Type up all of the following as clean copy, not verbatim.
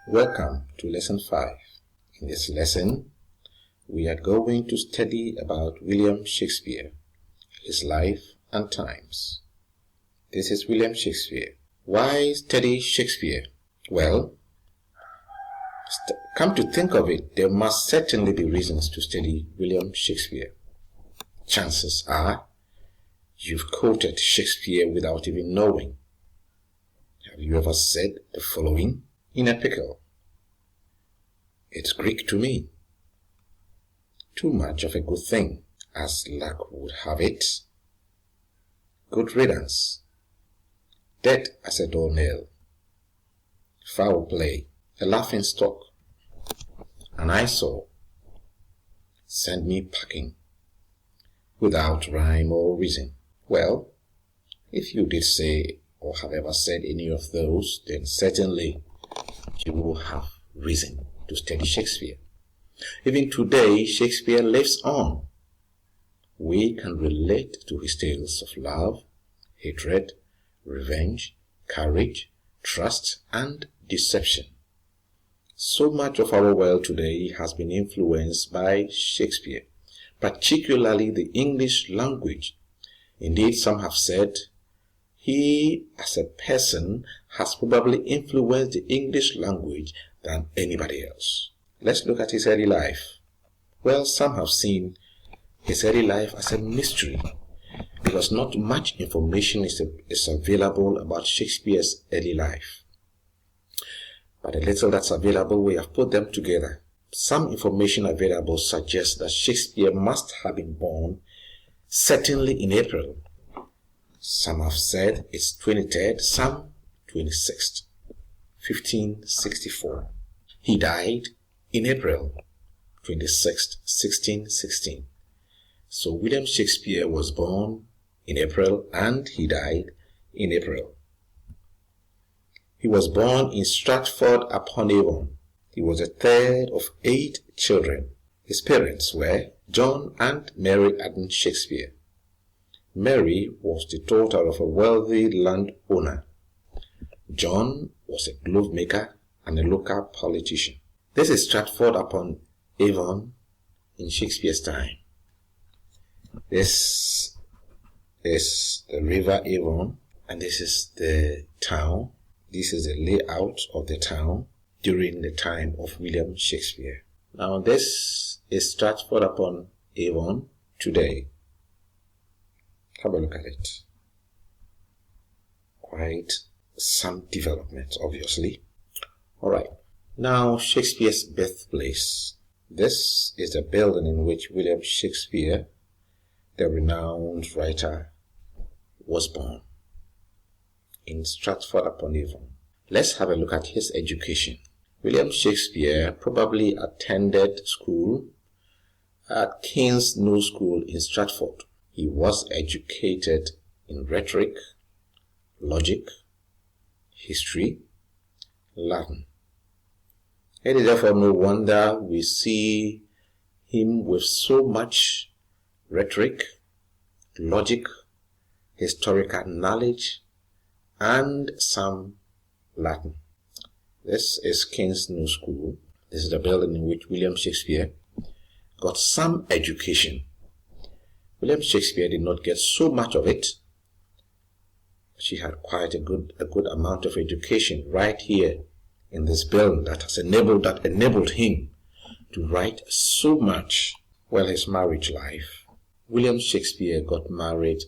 Welcome to Lesson 5. In this lesson, we are going to study about William Shakespeare, his life and times. This is William Shakespeare. Why study Shakespeare? Well, come to think of it, there must certainly be reasons to study William Shakespeare. Chances are you've quoted Shakespeare without even knowing. Have you ever said the following? In a pickle. It's Greek to me. Too much of a good thing, as luck would have it. Good riddance. Dead as a doornail. Foul play. A laughing stock. An eyesore. Send me packing. Without rhyme or reason. Well, if you did say or have ever said any of those, then certainly you will have reason to study Shakespeare. Even today, Shakespeare lives on. We can relate to his tales of love, hatred, revenge, courage, trust, and deception. So much of our world today has been influenced by Shakespeare, particularly the English language. Indeed, some have said he, as a person, has probably influenced the English language than anybody else. Let's look at his early life. Well, some have seen his early life as a mystery because not much information is available about Shakespeare's early life. But the little that's available, we have put them together. Some information available suggests that Shakespeare must have been born certainly in April. Some have said it's 23rd, some 26th, 1564. He died in April 26th, 1616. So William Shakespeare was born in April and he died in April. He was born in Stratford upon Avon. He was the third of 8 children. His parents were John and Mary Adden Shakespeare. Mary was the daughter of a wealthy landowner. John was a glove maker and a local politician. This is Stratford upon Avon in Shakespeare's time. This is the River Avon, and this is the town. This is the layout of the town during the time of William Shakespeare. Now this is Stratford upon Avon today. Have a look at it. Quite some development, obviously. Alright, now Shakespeare's birthplace. This is the building in which William Shakespeare, the renowned writer, was born. In Stratford upon Avon. Let's have a look at his education. William Shakespeare probably attended school at King's New School in Stratford. He was educated in rhetoric, logic, history, Latin. It is therefore no wonder we see him with so much rhetoric, logic, historical knowledge, and some Latin. This is King's New School. This is the building in which William Shakespeare got some education. William Shakespeare did not get so much of it. She had quite a good amount of education right here in this building that enabled him to write so much. Well, his marriage life. William Shakespeare got married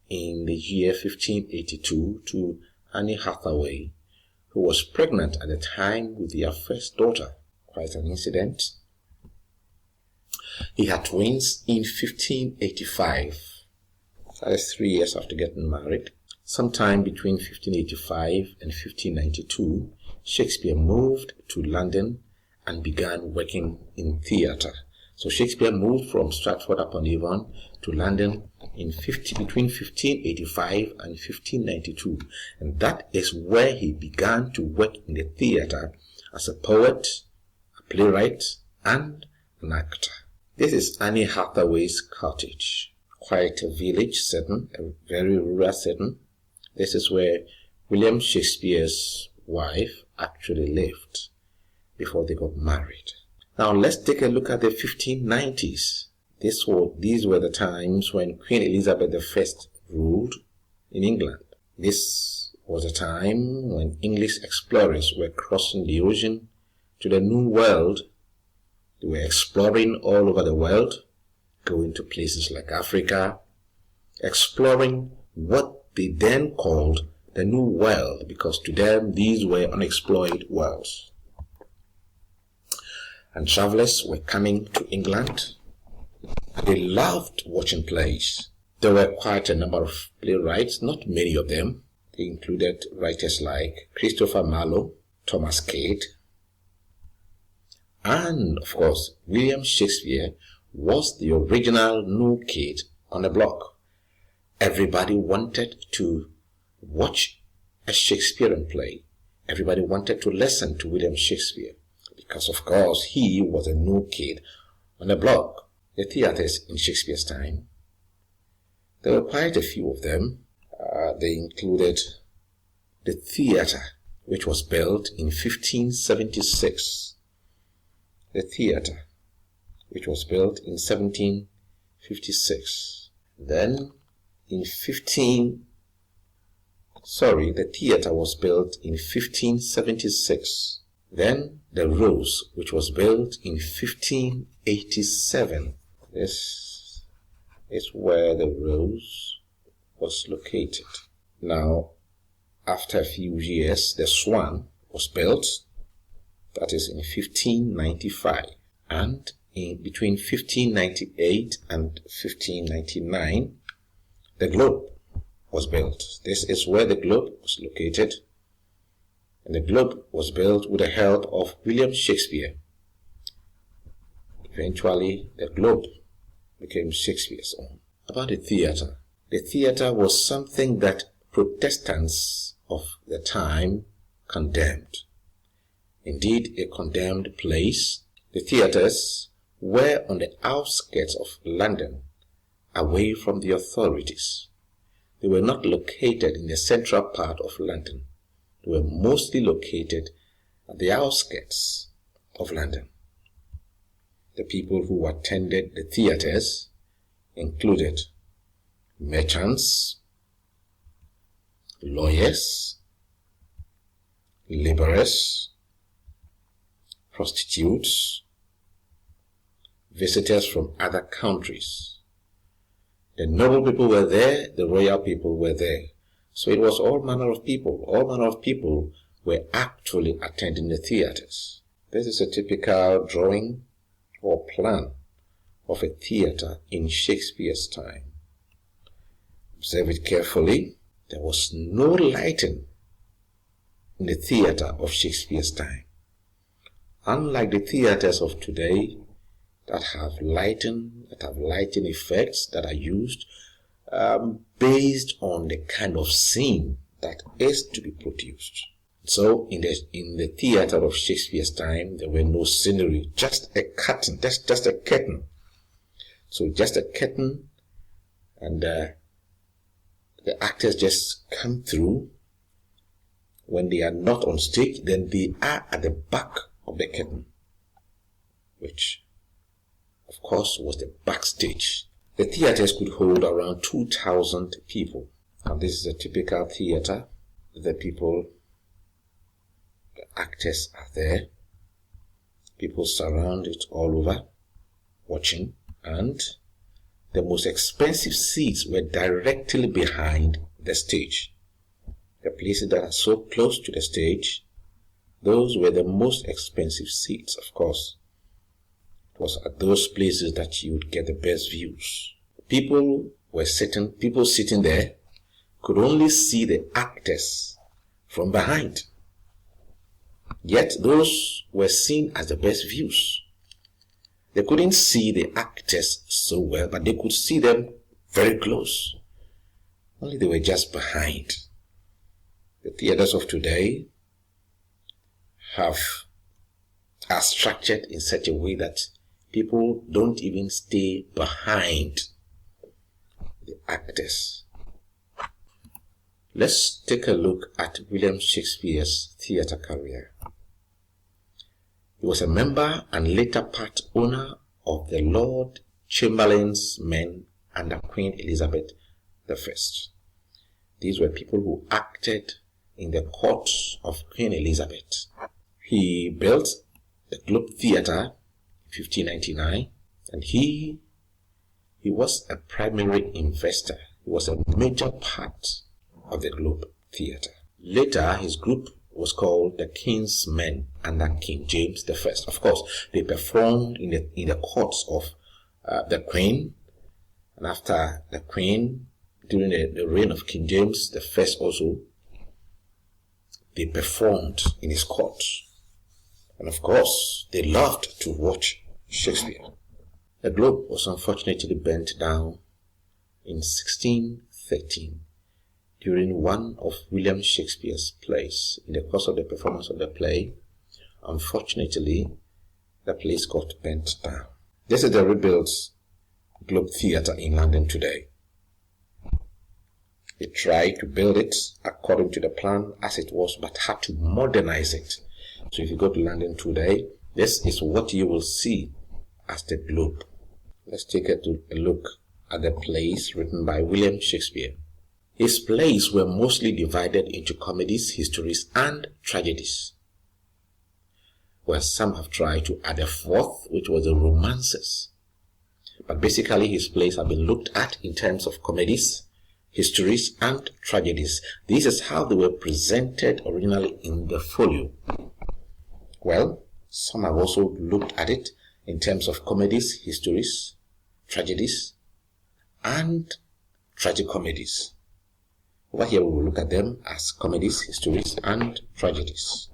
in the year 1582 to Anne Hathaway, who was pregnant at the time with their first daughter. Quite an incident. He had twins in 1585. That is 3 years after getting married. Sometime between 1585 and 1592, Shakespeare moved to London and began working in theatre. So Shakespeare moved from Stratford upon Avon to London between 1585 and 1592. And that is where he began to work in the theatre as a poet, a playwright, and an actor. This is Anne Hathaway's cottage. Quite a village setting, a very rural setting. This is where William Shakespeare's wife actually lived. before they got married. Now let's take a look at the 1590s. These were the times when Queen Elizabeth I ruled in England. This was a time when English explorers were crossing the ocean to the New World. They were exploring all over the world, going to places like Africa, exploring what they then called the New World, because to them these were unexplored worlds. And travelers were coming to England. They loved watching plays. There were quite a number of playwrights, not many of them. They included writers like Christopher Marlowe, Thomas Cade, and of course, William Shakespeare was the original new kid on the block. Everybody wanted to watch a Shakespearean play. Everybody wanted to listen to William Shakespeare because, of course, he was a new kid on the block. The theatres in Shakespeare's time, there were quite a few of them. They included the theatre, which was built in 1576. The theatre, which was built in 1756. Then the theatre was built in 1576. Then the Rose, which was built in 1587. This is where the Rose was located. Now, after a few years, the Swan was built. That is in 1595. And between 1598 and 1599, the Globe was built. This is where the Globe was located. And the Globe was built with the help of William Shakespeare. Eventually, the Globe became Shakespeare's own. About the theatre. The theatre was something that Protestants of the time condemned. Indeed, a condemned place. The theatres were on the outskirts of London, away from the authorities. They were not located in the central part of London. They were mostly located at the outskirts of London. The people who attended the theatres included merchants, lawyers, laborers, prostitutes, visitors from other countries. The noble people were there, the royal people were there. So it was all manner of people. All manner of people were actually attending the theatres. This is a typical drawing or plan of a theatre in Shakespeare's time. Observe it carefully. There was no lighting in the theatre of Shakespeare's time. Unlike the theatres of today that have lighting effects that are used based on the kind of scene that is to be produced. So in the theatre of Shakespeare's time, there were no scenery, just a curtain, just a curtain. So just a curtain, and the actors just come through. When they are not on stage, then they are at the back of the curtain, which of course was the backstage. The theatres could hold around 2,000 people. And this is a typical theatre. The actors are there. People surround it all over, watching. And the most expensive seats were directly behind the stage. The places that are so close to the stage, those were the most expensive seats, of course. It was at those places that you would get the best views. People sitting there could only see the actors from behind. Yet those were seen as the best views. They couldn't see the actors so well, but they could see them very close. Only they were just behind. The theatres of today are structured in such a way that people don't even stay behind the actors. Let's take a look at William Shakespeare's theatre career. He was a member and later part owner of the Lord Chamberlain's men under Queen Elizabeth I. These were people who acted in the court of Queen Elizabeth. He built the Globe Theatre in 1599, and he was a primary investor. He was a major part of the Globe Theatre. Later, his group was called the King's Men under King James I. Of course, they performed in the courts of the Queen, and after the Queen, during the reign of King James I also, they performed in his court. And of course, they loved to watch Shakespeare. The Globe was unfortunately burnt down in 1613 during one of William Shakespeare's plays. In the course of the performance of the play, unfortunately, the place got burnt down. This is the rebuilt Globe Theatre in London today. They tried to build it according to the plan as it was, but had to modernize it. So if you go to London today, this is what you will see as the Globe. Let's take a look at the plays written by William Shakespeare. His plays were mostly divided into comedies, histories, and tragedies, where some have tried to add a fourth, which was the romances. But basically, his plays have been looked at in terms of comedies, histories, and tragedies. This is how they were presented originally in the folio. Well, some have also looked at it in terms of comedies, histories, tragedies, and tragicomedies. Over here, we will look at them as comedies, histories, and tragedies.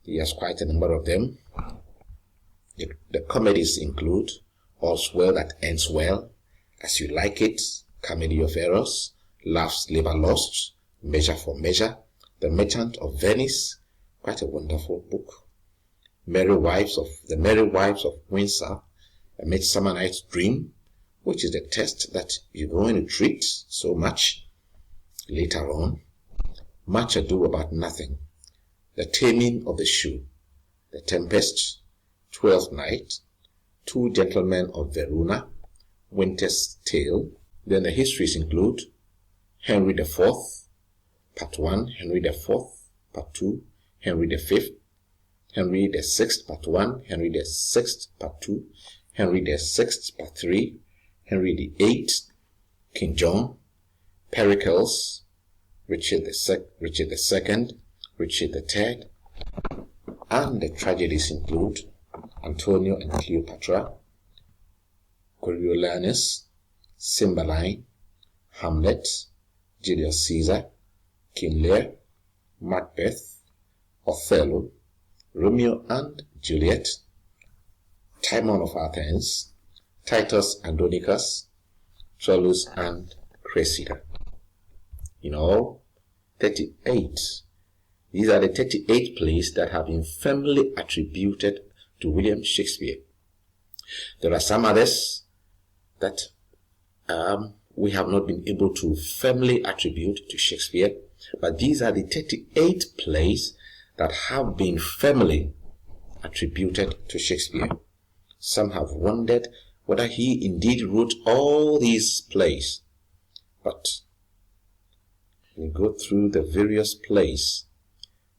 He has quite a number of them. The comedies include All's Well That Ends Well, As You Like It, Comedy of Errors, Laughs Labour Lost, Measure for Measure, The Merchant of Venice, quite a wonderful book, The Merry Wives of Windsor, A Midsummer Night's Dream, which is the test that you're going to treat so much later on, Much Ado About Nothing, The Taming of the Shrew, The Tempest, Twelfth Night, Two Gentlemen of Verona, Winter's Tale. Then the histories include Henry IV, Part 1, Henry IV, Part 2, Henry V, Henry VI, Part 1, Henry VI, Part 2, Henry VI, Part 3, Henry VIII, King John, Pericles, Richard II, Richard III, and the tragedies include Antonio and Cleopatra, Coriolanus, Cymbeline, Hamlet, Julius Caesar, King Lear, Macbeth, Othello, Romeo and Juliet, Timon of Athens, Titus Andronicus, Troilus and Cressida. In all, 38. These are the 38 plays that have been firmly attributed to William Shakespeare. There are some others that we have not been able to firmly attribute to Shakespeare, but these are the 38 plays that have been firmly attributed to Shakespeare. Some have wondered whether he indeed wrote all these plays, but when you go through the various plays,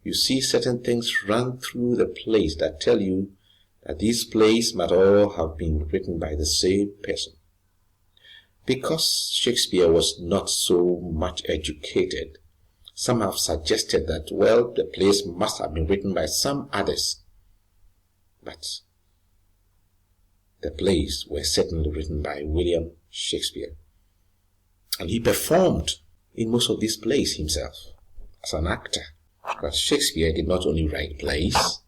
you see certain things run through the plays that tell you that these plays might all have been written by the same person. Because Shakespeare was not so much educated, some have suggested that, well, the plays must have been written by some others. But the plays were certainly written by William Shakespeare. And he performed in most of these plays himself as an actor. But Shakespeare did not only write plays,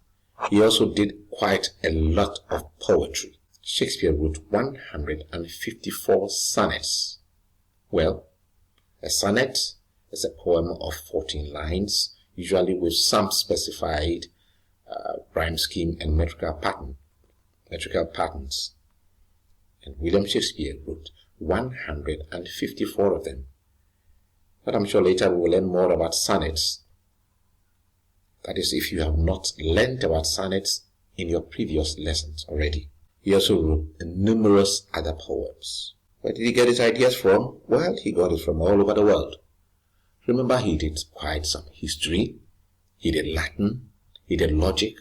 he also did quite a lot of poetry. Shakespeare wrote 154 sonnets. Well, a sonnet is a poem of 14 lines, usually with some specified rhyme scheme and metrical patterns. And William Shakespeare wrote 154 of them. But I'm sure later we will learn more about sonnets. That is, if you have not learnt about sonnets in your previous lessons already. He also wrote numerous other poems. Where did he get his ideas from? Well, he got it from all over the world. Remember, he did quite some history, he did Latin, he did logic.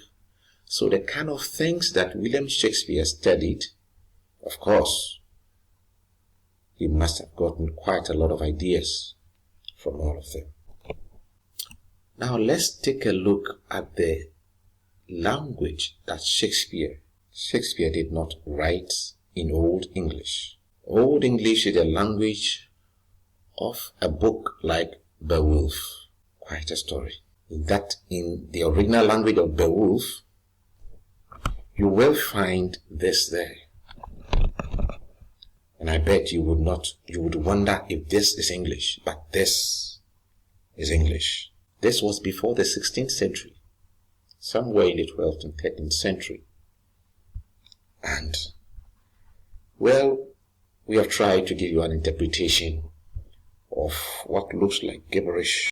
So the kind of things that William Shakespeare studied, of course, he must have gotten quite a lot of ideas from all of them. Now let's take a look at the language that Shakespeare did not write in Old English. Old English is the language of a book like Beowulf. Quite a story. That in the original language of Beowulf, you will find this there. And I bet you would wonder if this is English, but this is English. This was before the 16th century, somewhere in the 12th and 13th century. And, well, we have tried to give you an interpretation of what looks like gibberish